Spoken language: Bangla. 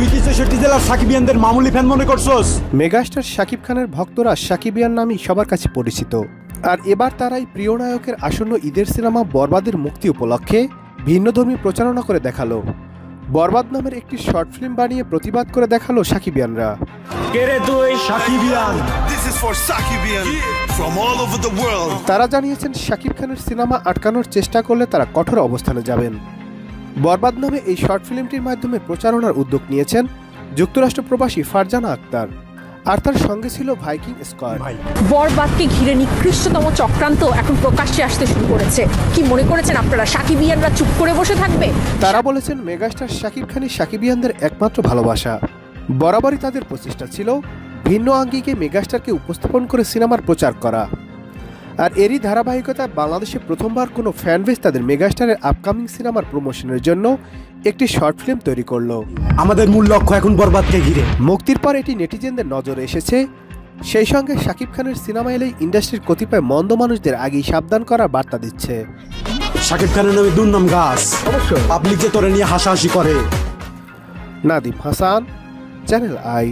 তুই কি ৬৬ জেলার সাকিবিয়ানদের মামুলি ফ্যান মনে করছস? মেগাস্টার শাকিব খানের ভক্তরা সাকিবিয়ান নামই সবার কাছে পরিচিত। আর এবার তারাই প্রিয় নায়কের আসন্ন ঈদের সিনেমা বরবাদের মুক্তি উপলক্ষে ভিন্নধর্মী প্রচারণা করে দেখালো। বরবাদ নামের একটি শর্ট ফিল্ম বানিয়ে প্রতিবাদ করে দেখালো সাকিবিয়ানরা। তারা জানিয়েছেন শাকিব খানের সিনেমা আটকানোর চেষ্টা করলে তারা কঠোর অবস্থানে যাবেন। বরবাদ নামে এই শর্ট ফিল্মটির মাধ্যমে প্রচারণার উদ্যোগ নিয়েছেন যুক্তরাষ্ট্র প্রবাসী ফারজানা আক্তার, আর তার সঙ্গে ছিল ভাইকিং স্কোয়াড। বরবাদকে ঘিরে নিকৃষ্টতম চক্রান্ত এখন প্রকাশ্যে আসতে শুরু করেছে। কি মনে করেছেন আপনারা সাকিবিয়ানরা চুপ করে বসে থাকবে? তারা বলেছেন মেগাস্টার শাকিব খানই সাকিবিয়ানদের একমাত্র ভালোবাসা। বরাবরই তাদের প্রচেষ্টা ছিল ভিন্ন আঙ্গিকে মেগাস্টারকে উপস্থাপন করে সিনেমার প্রচার করা। আর এরই ধারাবাহিকতায় বাংলাদেশে প্রথমবার কোনো ফ্যানবেস তাদের মেগাস্টারের আপকামিং সিনেমার প্রমোশনের জন্য একটি শর্ট ফিল্ম তৈরি করলো। আমাদের মূল লক্ষ্য এখন বরবাদকে ঘিরে। মুক্তির পর এটি নেটিজেনদের নজরে এসেছে। সেই সঙ্গে শাকিব খানের সিনেমা এলেই ইন্ডাস্ট্রির কতিপয় মন্দ মানুষদের আগেই সাবধান করার বার্তা দিচ্ছে। শাকিব খানের নামে দুর্নাম গাছ, অবশ্যই পাবলিক যে তোরে নিয়ে হাসাহাসি করে। Nadeem Hasan, channel I.